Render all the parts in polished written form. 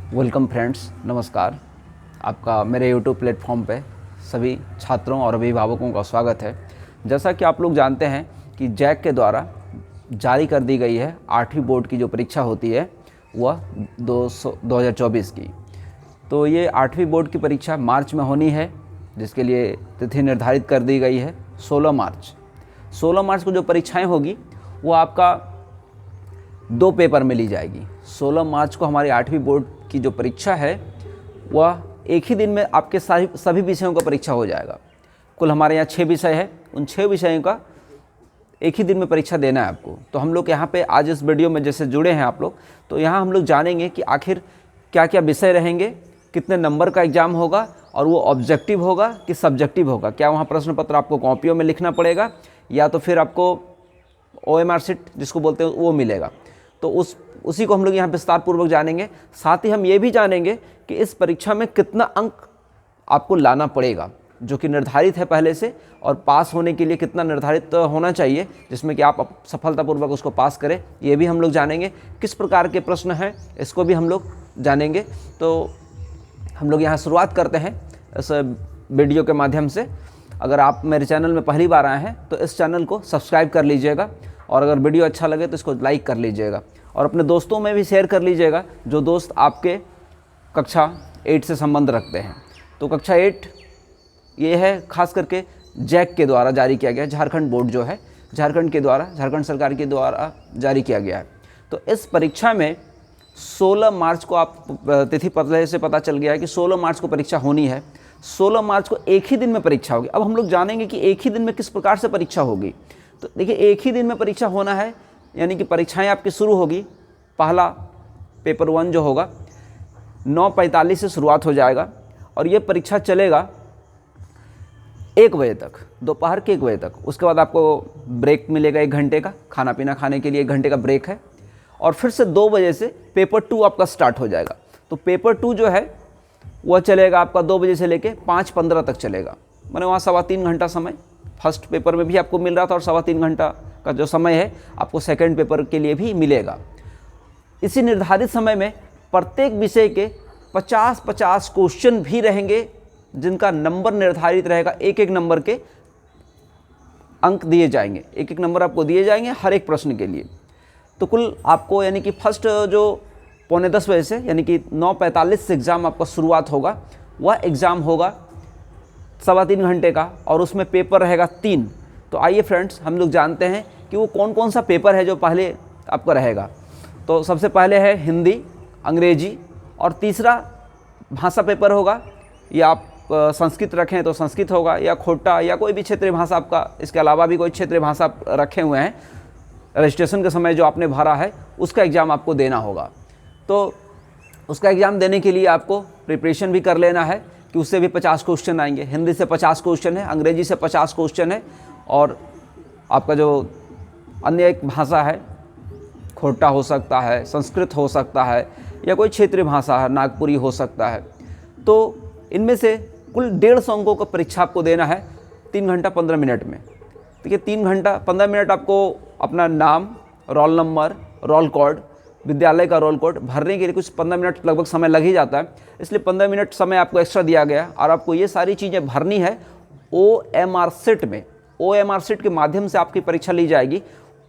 Welcome friends, नमस्कार। आपका मेरे यूट्यूब प्लेटफॉर्म पे सभी छात्रों और अभिभावकों का स्वागत है। जैसा कि आप लोग जानते हैं कि जैक के द्वारा जारी कर दी गई है 8वीं बोर्ड की जो परीक्षा होती है वह 2024 की। तो ये 8वीं बोर्ड की परीक्षा मार्च में होनी है, जिसके लिए तिथि निर्धारित कर दी गई है 16 मार्च। 16 मार्च को जो परीक्षाएं होगी वो आपका 2 पेपर में ली जाएगी। 16 मार्च को हमारी 8वीं बोर्ड की जो परीक्षा है वह एक ही दिन में आपके सभी विषयों का परीक्षा हो जाएगा। कुल हमारे यहाँ 6 विषय है, उन 6 विषयों का एक ही दिन में परीक्षा देना है आपको। तो हम लोग यहाँ पे आज इस वीडियो में जैसे जुड़े हैं आप लोग, तो यहाँ हम लोग जानेंगे कि आखिर क्या क्या विषय रहेंगे, कितने नंबर का एग्ज़ाम होगा और वो ऑब्जेक्टिव होगा कि सब्जेक्टिव होगा। क्या वहाँ प्रश्न पत्र आपको कॉपियों में लिखना पड़ेगा या तो फिर आपको OMR शीट जिसको बोलते हैं वो मिलेगा। तो उसी को हम लोग यहाँ विस्तार पूर्वक जानेंगे। साथ ही हम ये भी जानेंगे कि इस परीक्षा में कितना अंक आपको लाना पड़ेगा, जो कि निर्धारित है पहले से, और पास होने के लिए कितना निर्धारित होना चाहिए जिसमें कि आप सफलतापूर्वक उसको पास करें, ये भी हम लोग जानेंगे। किस प्रकार के प्रश्न हैं इसको भी हम लोग जानेंगे। तो हम लोग यहाँ शुरुआत करते हैं इस वीडियो के माध्यम से। अगर आप मेरे चैनल में पहली बार आए हैं तो इस चैनल को सब्सक्राइब कर लीजिएगा, और अगर वीडियो अच्छा लगे तो इसको लाइक कर लीजिएगा और अपने दोस्तों में भी शेयर कर लीजिएगा जो दोस्त आपके कक्षा 8 से संबंध रखते हैं। तो कक्षा 8 ये है खास करके जैक के द्वारा जारी किया गया, झारखंड बोर्ड जो है झारखंड के द्वारा, झारखंड सरकार के द्वारा जारी किया गया है। तो इस परीक्षा में 16 मार्च को आप तिथि पहले से पता चल गया है कि 16 मार्च को परीक्षा होनी है। 16 मार्च को एक ही दिन में परीक्षा होगी। अब हम लोग जानेंगे कि एक ही दिन में किस प्रकार से परीक्षा होगी। तो देखिए, एक ही दिन में परीक्षा होना है, यानी कि परीक्षाएं आपकी शुरू होगी। पहला पेपर 1 जो होगा 9:45 से शुरुआत हो जाएगा और ये परीक्षा चलेगा 1 बजे तक, दोपहर के 1 बजे तक। उसके बाद आपको ब्रेक मिलेगा 1 घंटे का, खाना पीना खाने के लिए 1 घंटे का ब्रेक है, और फिर से 2 बजे से पेपर 2 आपका स्टार्ट हो जाएगा। तो पेपर 2 जो है वह चलेगा आपका 2 बजे से लेके 5:15 तक चलेगा। मैंने वहाँ 3.25 घंटा समय फर्स्ट पेपर में भी आपको मिल रहा था, और 3.25 घंटा का जो समय है आपको सेकंड पेपर के लिए भी मिलेगा। इसी निर्धारित समय में प्रत्येक विषय के 50-50 क्वेश्चन भी रहेंगे, जिनका नंबर निर्धारित रहेगा। एक एक नंबर के अंक दिए जाएंगे, एक एक नंबर आपको दिए जाएंगे हर एक प्रश्न के लिए। तो कुल आपको यानी कि फर्स्ट जो 9:45 बजे से यानी कि 9:45 से एग्ज़ाम आपका शुरुआत होगा, वह एग्ज़ाम होगा 3.25 घंटे का, और उसमें पेपर रहेगा 3। तो आइए फ्रेंड्स, हम लोग जानते हैं कि वो कौन कौन सा पेपर है जो पहले आपका रहेगा। तो सबसे पहले है हिंदी, अंग्रेजी, और तीसरा भाषा पेपर होगा। या आप संस्कृत रखें तो संस्कृत होगा, या खोटा, या कोई भी क्षेत्रीय भाषा आपका, इसके अलावा भी कोई क्षेत्रीय भाषा रखे हुए हैं रजिस्ट्रेशन के समय जो आपने भरा है, उसका एग्ज़ाम आपको देना होगा। तो उसका एग्ज़ाम देने के लिए आपको प्रिपरेशन भी कर लेना है कि उससे भी 50 क्वेश्चन आएंगे। हिंदी से 50 क्वेश्चन है, अंग्रेजी से 50 क्वेश्चन है, और आपका जो अन्य एक भाषा है, खोटा हो सकता है, संस्कृत हो सकता है, या कोई क्षेत्रीय भाषा है, नागपुरी हो सकता है। तो इनमें से कुल 150 अंकों का परीक्षा आपको देना है 3 घंटा 15 मिनट में। देखिए, 3 घंटा 15 मिनट आपको अपना नाम, रोल नंबर, रोल कोड, विद्यालय का रोल कोड भरने के लिए कुछ 15 मिनट लगभग समय लग ही जाता है, इसलिए 15 मिनट समय आपको एक्स्ट्रा दिया गया, और आपको ये सारी चीज़ें भरनी है OMR शीट में। OMR शीट के माध्यम से आपकी परीक्षा ली जाएगी।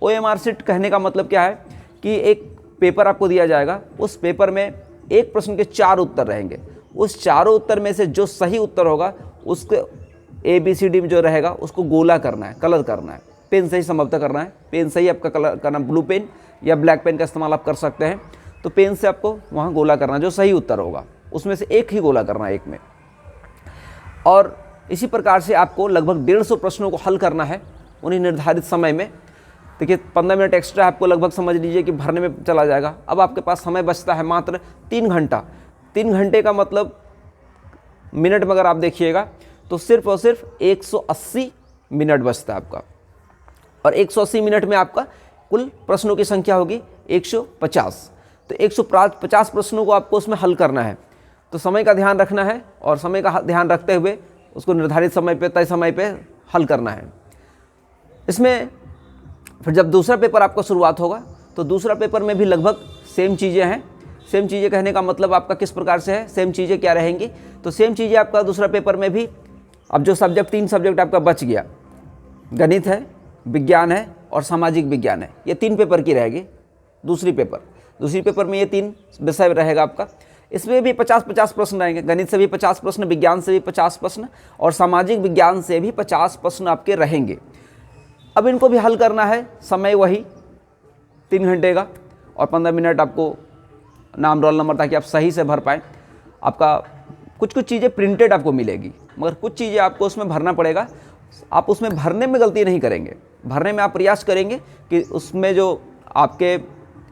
OMR शीट कहने का मतलब क्या है कि एक पेपर आपको दिया जाएगा, उस पेपर में एक प्रश्न के 4 उत्तर रहेंगे। उस चारों उत्तर में से जो सही उत्तर होगा उसके ABCD में जो रहेगा उसको गोला करना है, कलर करना है, पेन से ही संभवतः करना है। पेन से ही आपका कलर करना, ब्लू पेन या ब्लैक पेन का इस्तेमाल आप कर सकते हैं। तो पेन से आपको वहाँ गोला करना, जो सही उत्तर होगा उसमें से एक ही गोला करना है, एक में। और इसी प्रकार से आपको लगभग 150 प्रश्नों को हल करना है उन्हीं निर्धारित समय में। देखिए, 15 मिनट एक्स्ट्रा आपको लगभग समझ लीजिए कि भरने में चला जाएगा। अब आपके पास समय बचता है मात्र 3 घंटा। 3 घंटे का मतलब मिनट में अगर आप देखिएगा तो सिर्फ और सिर्फ 180 मिनट बचता है आपका, और 180 मिनट में आपका कुल प्रश्नों की संख्या होगी 150। तो 150 प्रश्नों को आपको उसमें हल करना है। तो समय का ध्यान रखना है, और समय का ध्यान रखते हुए उसको निर्धारित समय पे, तय समय पे हल करना है। इसमें फिर जब दूसरा पेपर आपका शुरुआत होगा तो दूसरा पेपर में भी लगभग सेम चीज़ें हैं। सेम चीज़ें कहने का मतलब आपका किस प्रकार से है, सेम चीज़ें क्या रहेंगी, तो सेम चीज़ें आपका दूसरा पेपर में भी। अब जो सब्जेक्ट 3 सब्जेक्ट आपका बच गया, गणित है, विज्ञान है और सामाजिक विज्ञान है, ये 3 पेपर की रहेगी दूसरी पेपर में ये 3 विषय रहेगा आपका। इसमें भी 50-50 प्रश्न रहेंगे, गणित से भी 50 प्रश्न, विज्ञान से भी 50 प्रश्न और सामाजिक विज्ञान से भी 50 प्रश्न आपके रहेंगे। अब इनको भी हल करना है, समय वही 3 घंटे का और 15 मिनट आपको नाम रोल नंबर, ताकि आप सही से भर पाएँ। आपका कुछ चीज़ें प्रिंटेड आपको मिलेगी, मगर कुछ चीज़ें आपको उसमें भरना पड़ेगा। आप उसमें भरने में गलती नहीं करेंगे, भरने में आप प्रयास करेंगे कि उसमें जो आपके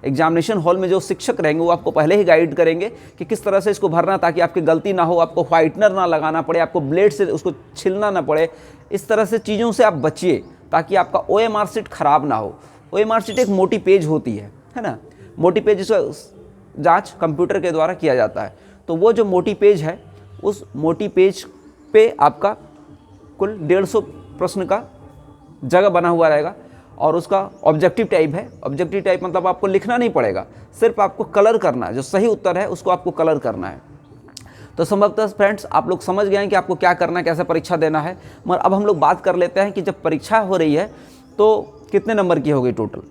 एग्जामिनेशन हॉल में जो शिक्षक रहेंगे वो आपको पहले ही गाइड करेंगे कि किस तरह से इसको भरना, ताकि आपकी गलती ना हो, आपको व्हाइटनर ना लगाना पड़े, आपको ब्लेड से उसको छिलना ना पड़े। इस तरह से चीज़ों से आप बचिए ताकि आपका OMR शीट खराब ना हो। OMR शीट एक मोटी पेज होती है ना, मोटी पेज, इसका जाँच कंप्यूटर के द्वारा किया जाता है। तो वो जो मोटी पेज है, उस मोटी पेज पे आपका कुल 150 प्रश्न का जगह बना हुआ रहेगा और उसका ऑब्जेक्टिव टाइप है। ऑब्जेक्टिव टाइप मतलब आपको लिखना नहीं पड़ेगा, सिर्फ आपको कलर करना है, जो सही उत्तर है उसको आपको कलर करना है। तो संभवतः फ्रेंड्स आप लोग समझ गए हैं कि आपको क्या करना है, कैसे परीक्षा देना है। मगर अब हम लोग बात कर लेते हैं कि जब परीक्षा हो रही है तो कितने नंबर की होगी टोटल।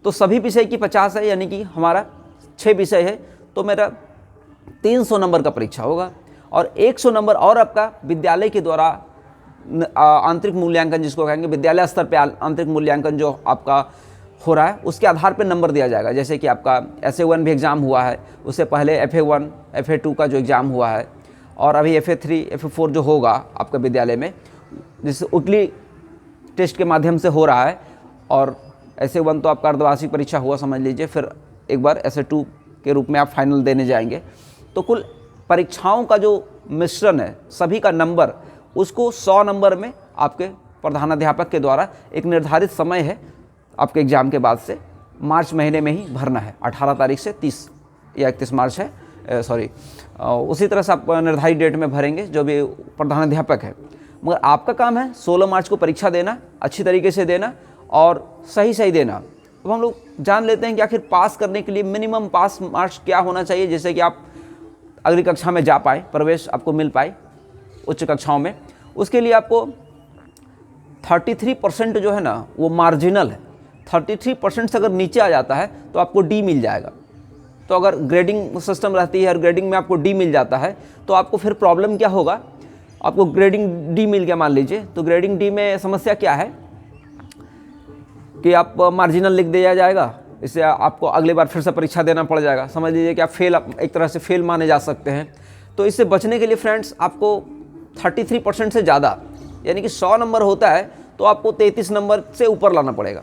तो सभी विषय की 50 है, यानी कि हमारा 6 विषय है, तो मेरा 300 नंबर का परीक्षा होगा और 100 नंबर और आपका विद्यालय के द्वारा आंतरिक मूल्यांकन, जिसको कहेंगे विद्यालय स्तर पे आंतरिक मूल्यांकन जो आपका हो रहा है, उसके आधार पे नंबर दिया जाएगा। जैसे कि आपका SA1 भी एग्ज़ाम हुआ है, उससे पहले FA1 FA2 का जो एग्ज़ाम हुआ है और अभी FA3 FA4 जो होगा आपका विद्यालय में, जिससे उटली टेस्ट के माध्यम से हो रहा है। और SA1 तो आपका अर्धवार्षिक परीक्षा हुआ समझ लीजिए, फिर एक बार SA2 के रूप में आप फाइनल देने जाएंगे। तो कुल परीक्षाओं का जो मिश्रण है, सभी का नंबर, उसको 100 नंबर में आपके प्रधानाध्यापक के द्वारा एक निर्धारित समय है आपके एग्ज़ाम के बाद से मार्च महीने में ही भरना है। 18 तारीख से 30 या 31 मार्च है, उसी तरह से आप निर्धारित डेट में भरेंगे जो भी प्रधानाध्यापक है। मगर आपका काम है 16 मार्च को परीक्षा देना, अच्छी तरीके से देना और सही देना। अब हम लोग जान लेते हैं कि आखिर पास करने के लिए मिनिमम पास मार्क्स क्या होना चाहिए, जिससे कि आप अगली कक्षा में जा पाए, प्रवेश आपको मिल पाए उच्च कक्षाओं में। उसके लिए आपको 33% जो है ना वो मार्जिनल है। 33% से अगर नीचे आ जाता है तो आपको D मिल जाएगा। तो अगर ग्रेडिंग सिस्टम रहती है और ग्रेडिंग में आपको D मिल जाता है तो आपको फिर प्रॉब्लम क्या होगा, आपको ग्रेडिंग D मिल गया मान लीजिए, तो ग्रेडिंग D में समस्या क्या है कि आप मार्जिनल लिख दिया जाएगा, इससे आपको अगली बार फिर से परीक्षा देना पड़ जाएगा। समझ लीजिए कि आप एक तरह से फेल माने जा सकते हैं। तो इससे बचने के लिए फ्रेंड्स आपको 33% से ज़्यादा, यानी कि 100 नंबर होता है तो आपको 33 नंबर से ऊपर लाना पड़ेगा।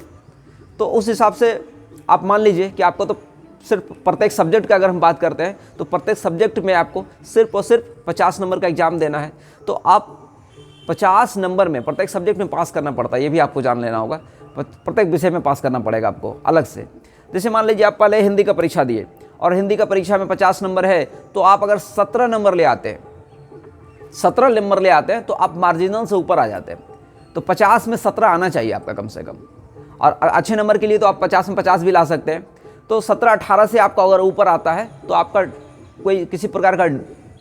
तो उस हिसाब से आप मान लीजिए कि आपको तो सिर्फ प्रत्येक सब्जेक्ट का अगर हम बात करते हैं तो प्रत्येक सब्जेक्ट में आपको सिर्फ और सिर्फ 50 नंबर का एग्ज़ाम देना है। तो आप 50 नंबर में प्रत्येक सब्जेक्ट में पास करना पड़ता है, ये भी आपको जान लेना होगा। प्रत्येक विषय में पास करना पड़ेगा आपको अलग से। जैसे मान लीजिए आप पहले हिंदी का परीक्षा दिए और हिंदी का परीक्षा में 50 नंबर है, तो आप अगर 17 नंबर ले आते हैं, 17 नंबर ले आते हैं तो आप मार्जिनल से ऊपर आ जाते हैं। तो 50 में 17 आना चाहिए आपका कम से कम, और अच्छे नंबर के लिए तो आप 50 में 50 भी ला सकते हैं। तो 17-18 से आपका अगर ऊपर आता है तो आपका कोई किसी प्रकार का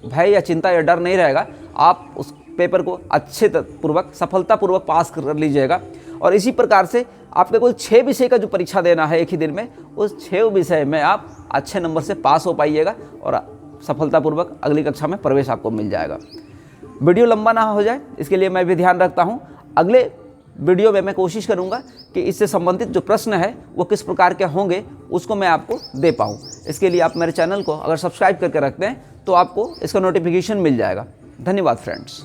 भय या चिंता या डर नहीं रहेगा। आप उस पेपर को अच्छे पूर्वक सफलतापूर्वक पास कर लीजिएगा। और इसी प्रकार से आपके कुल 6 विषय का जो परीक्षा देना है एक ही दिन में, उस 6 विषय में आप अच्छे नंबर से पास हो पाइएगा और सफलतापूर्वक अगली कक्षा में प्रवेश आपको मिल जाएगा। वीडियो लंबा ना हो जाए इसके लिए मैं भी ध्यान रखता हूँ। अगले वीडियो में मैं कोशिश करूँगा कि इससे संबंधित जो प्रश्न है वो किस प्रकार के होंगे उसको मैं आपको दे पाऊँ। इसके लिए आप मेरे चैनल को अगर सब्सक्राइब करके रखते हैं तो आपको इसका नोटिफिकेशन मिल जाएगा। धन्यवाद फ्रेंड्स।